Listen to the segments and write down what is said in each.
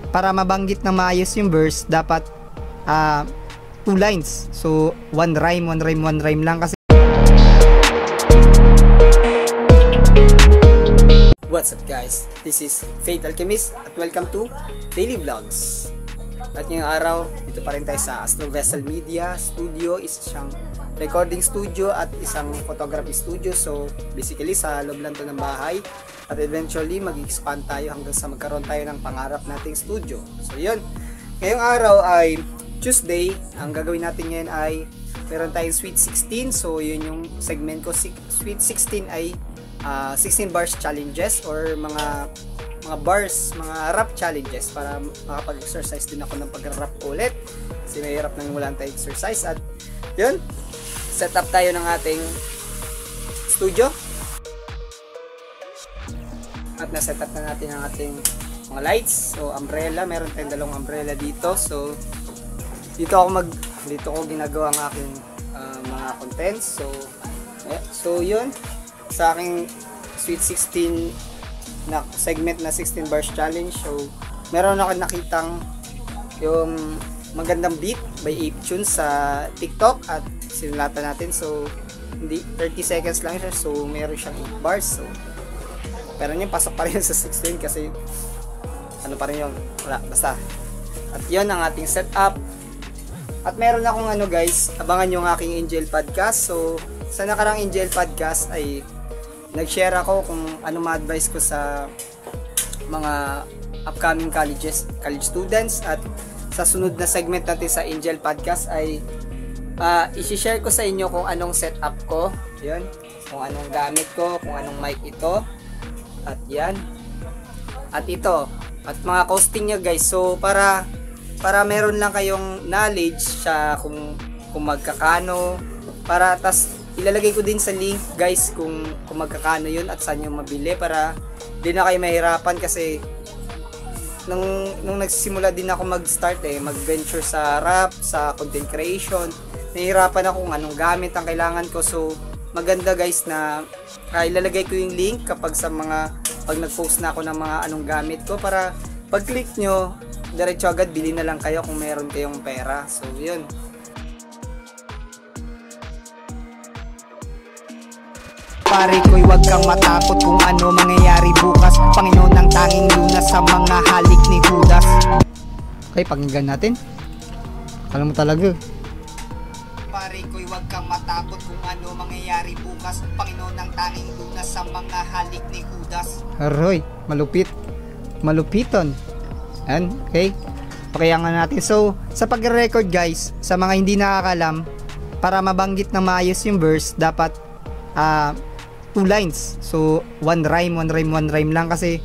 para mabanggit na maayos yung verse, dapat 2 lines. So, one rhyme lang kasi. What's up guys? This is Faith Alchemist at welcome to Daily Vlogs. At ngayong araw, dito pa rin tayo sa Astro Vessel Media Studio. Isa siyang recording studio at isang photography studio. So basically sa loob lang to ng bahay. At eventually mag-expand tayo hanggang sa magkaroon tayo ng pangarap nating studio. So yun, ngayong araw ay Tuesday. Ang gagawin natin ngayon ay meron tayong Sweet 16. So yun yung segment ko. Sweet 16 ay 16 bars challenges or mga bars, mga rap challenges para makapag-exercise din ako ng pag-rap ulit kasi mahirap nang wala tayong exercise. At yun, set up tayo ng ating studio at na-set up na natin ang ating mga lights. So umbrella, meron tayong dalawang umbrella dito. So dito ko ginagawa ang aking mga contents. So yun, sa aking Sweet 16 na segment na 16 bars challenge. So meron ako nakitang yung magandang beat by Ape Tunes sa TikTok at sinulatan natin. So hindi 30 seconds lang siya. So meron siyang 8 bars. So pero yun, pasok pa rin sa 16 kasi ano pa rin yung wala, basta. At yun ang ating setup. At meron akong guys, abangan yung aking Angel Podcast. So sa nakarang Angel Podcast ay nag-share ako kung ano ma-advise ko sa mga upcoming college students. At sa sunod na segment natin sa Angel Podcast ay i-share ko sa inyo kung anong setup ko, yun, kung anong gamit ko, kung anong mic ito, at yan, at ito, at mga costing niya guys. So para meron lang kayong knowledge sa kung magkakano, para tas ilalagay ko din sa link guys kung magkakano yun at saan yung mabili para di na kayo mahirapan. Kasi nung nagsisimula din ako mag-start mag-venture sa rap, sa content creation, nahihirapan ako kung anong gamit ang kailangan ko. So maganda guys na ilalagay ko yung link pag nag-post na ako ng mga anong gamit ko, para pag click nyo diretso agad bili na lang kayo kung meron kayong pera. So yun, pare ko'y wag kang matakot kung ano mangyayari bukas. Panginoon ang tanging lunas sa mga halik ni Judas. Okay, pakinggan natin. Alam mo talaga. Pare ko'y wag kang matakot kung ano mangyayari bukas. Panginoon ang tanging lunas sa mga halik ni Judas. Aroy, malupiton. And, okay, pakiyangan natin. So, sa pag-record guys, sa mga hindi nakakalam, para mabanggit na maayos yung verse, dapat 2 lines. So one rhyme lang kasi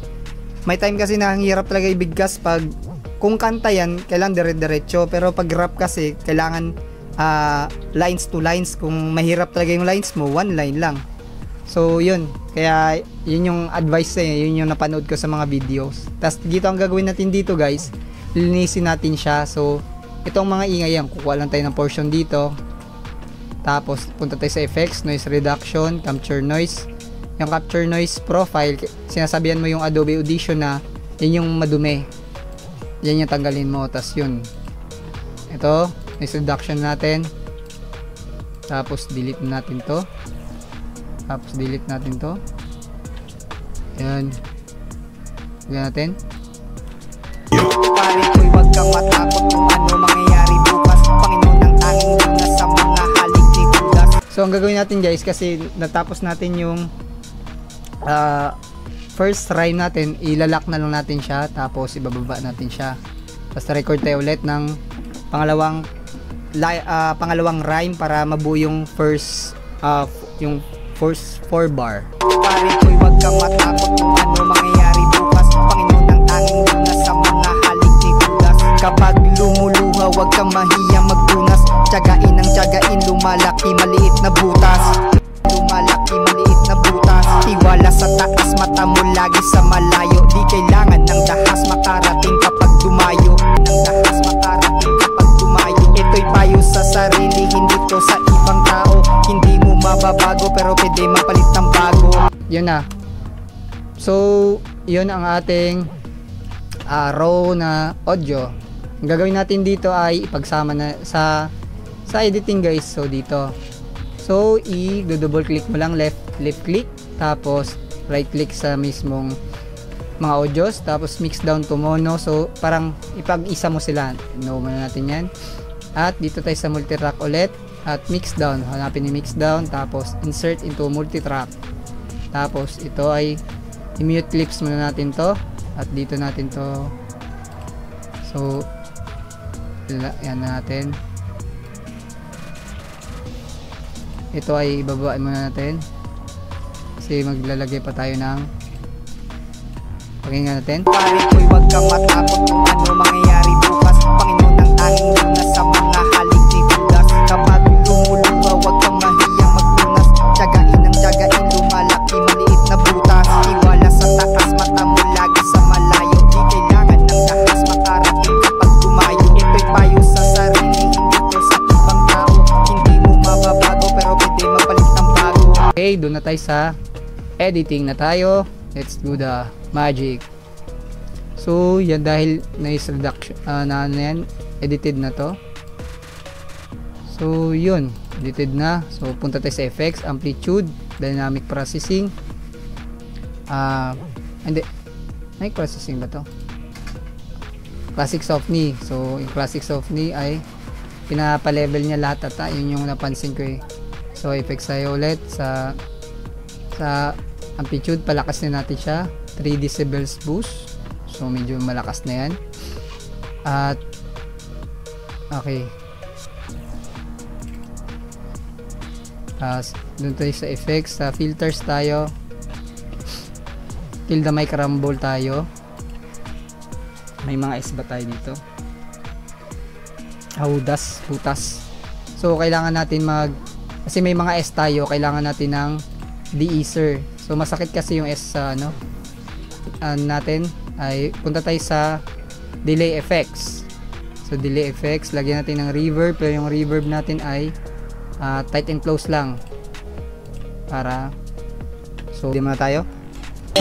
may time kasi na ang hirap talaga ibigkas pag kung kanta yan kailangan dire-diretso, pero pag rap kasi kailangan lines to lines. Kung mahirap talaga yung lines mo, 1 line lang. So yun, kaya yun yung advice yun yung napanood ko sa mga videos. Tas dito ang gagawin natin dito guys, linisin natin siya. So itong mga ingay yan, kukuha lang tayo ng portion dito. Tapos punta tayo sa effects, noise reduction, capture noise. Yung capture noise profile, sinasabihan mo yung Adobe Audition na yun yung madumi, yan yung tanggalin mo. Tapos yun, ito noise reduction natin, tapos delete natin to, tapos delete natin to, yan, yan natin. Pare ko'y wag kang matakot kung ano mangyayari bukas. Panginoon ang tanging lunas sa mga halik ni Judas. So ang gagawin natin guys, kasi natapos natin yung first rhyme natin, ilalak na lang natin siya, tapos ibababa natin siya. Tapos record tayo ulit ng pangalawang rhyme para mabuo yung first 4 bar. Pare ko'y wag kang matakot kung ano mangyayari bukas. Panginoon ang tanging lunas sa mga halik ni Judas. Kapag lumuluha, wag kang mahiyang magpunas. Tiyagain ang tiyagain, lumalaki maliit na butas. Lumalaki maliit na butas. Tiwala sa taas, mata mo lagi sa malayo. Di kailangan ng dahas makarating kapag dumayo. Ng dahas makarating kapag dumayo. Ito'y payo sa sarili, hindi to sa ibang tao. Hindi mo mababago pero pwede mapalit ng bago. Yun na. So yun ang ating raw na audio. Ang gagawin natin dito ay ipagsama na sa editing guys. So dito, so i-double click mo lang, left click, tapos right click sa mismong mga audios, tapos mix down to mono. So parang ipag-isa mo sila. No muna natin yan. At dito tayo sa multi-track ulit, at mix down, hanapin yung mix down, tapos insert into multi-track. Tapos ito ay i-mute clips muna natin to, at dito natin to, so yan natin. Ito ay ibabaan muna natin kasi maglalagay pa tayo ng pakinggan natin. Pare ko'y wag kang matakot kung ano mangyayari bukas. Panginoon ang tanging lunas sa mga halik ni Judas. Kapag lumuluha, wag kang mahiyang magpunas. Tiyagain ang tiyagain, lumalaki maliit na butas. Tiwala sa taas, mata mo lagi sa malayo. Di kailangan ng dahas, makarating kapag tumayo. Ito'y payo sa sarili, hindi to sa ibang tao. Hindi mo mababago pero pwede mapalit ng bago. Okay, doon na tayo sa editing na tayo. Let's do the magic. So yan, dahil nice reduction na yan, edited na to. So yun, edited na. So punta tayo sa effects, amplitude, dynamic processing. Hindi, dynamic processing ba to? Classic soft knee. So yung classic soft knee ay pinapa-level niya lahat ata. Yun yung napansin ko eh. So effects tayo ulit sa amplitude, palakas na natin siya, 3 decibels boost. So medyo malakas na yan. At okay, dun tayo sa effects, sa filters tayo, kill the mic rumble tayo. May mga S ba tayo dito? Hutas. So kailangan natin kasi may mga S tayo, kailangan natin ng de-easer. So masakit kasi yung S sa natin. Ay punta tayo sa delay effects. So delay effects, lagyan natin ng reverb, pero yung reverb natin ay tight and close lang. Para so di muna tayo.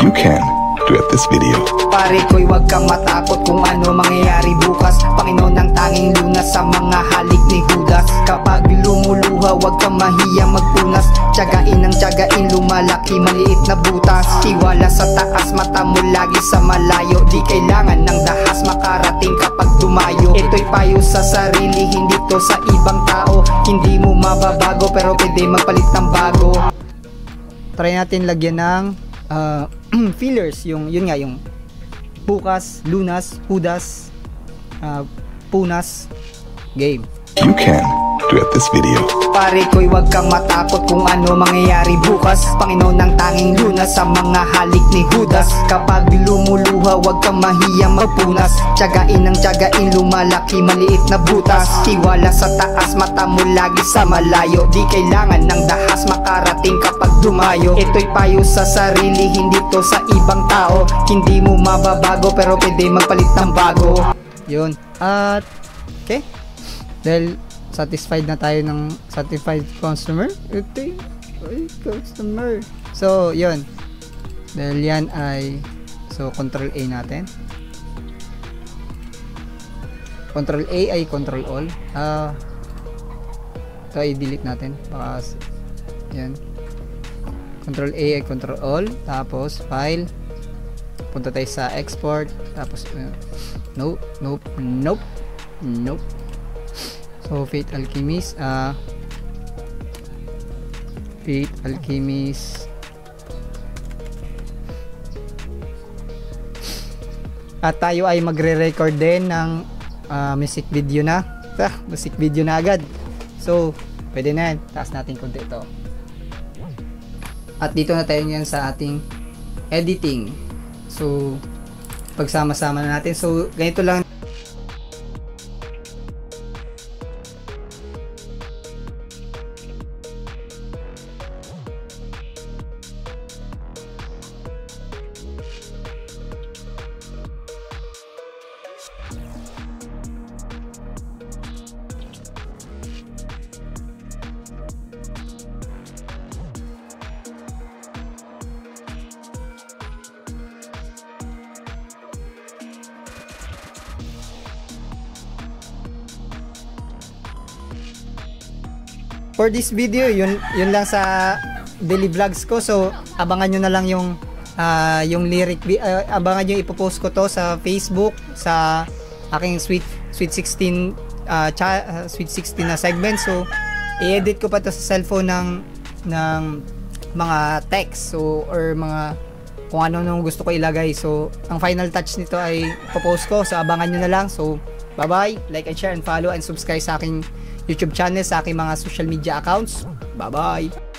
You can duet this video. Pare ko'y wag kang matakot kung ano mangyayari bukas. Panginoon ang tanging lunas sa mga halik ni Judas. Kapag lumuluha, wag kang mahiyang magpunas. Tiyagain ang tiyagain, lumalaki maliit na butas. Tiwala sa taas, mata mo lagi sa malayo. Di kailangan ng dahas, makarating kapag dumayo. Ito'y payo sa sarili, hindi to sa ibang tao. Hindi mo mababago pero pwede magpalit ng bago. Try natin lagyan ng fillers, yun nga, yung bukas, lunas, hudas, punas, game. You can duet this video. Pare ko'y wag kang matakot kung ano mangyayari bukas. Panginoon ang tanging lunas sa mga halik ni Judas. Kapag lumuluha, wag kang mahiyang magpunas. Tiyagain ang tiyagain, lumalaki maliit na butas. Tiwala sa taas, mata mo lagi sa malayo. Di kailangan ng dahas, makarating kapag dumayo. Ito'y payo sa sarili, hindi to sa ibang tao. Hindi mo mababago pero pwede magpalit ng bago. Yun. At okay, dahil satisfied na tayo ng satisfied customer. So yun, dahil yan ay, so control A natin, control A ay control all. Ito ay delete natin baka yan. Control A ay control all, tapos file, punta tayo sa export, tapos nope. So Fate Alchemist, at tayo ay magre-record din ng music video na. Music video na agad. So pwede na yan, taas natin konti ito. At dito na tayo ngayon sa ating editing. So pagsama-sama na natin. So ganito lang. for this video, yun lang sa daily vlogs ko. So abangan nyo na lang yung abangan nyo, ipopost ko to sa Facebook, sa aking Sweet 16 Sweet 16 na segment. So i-edit ko pa to sa cellphone ng mga text, so or mga kung ano nung gusto ko ilagay. So ang final touch nito ay ipopost ko, so abangan nyo na lang. So bye bye, like and share and follow and subscribe sa aking YouTube channel, sa aking mga social media accounts. Bye bye.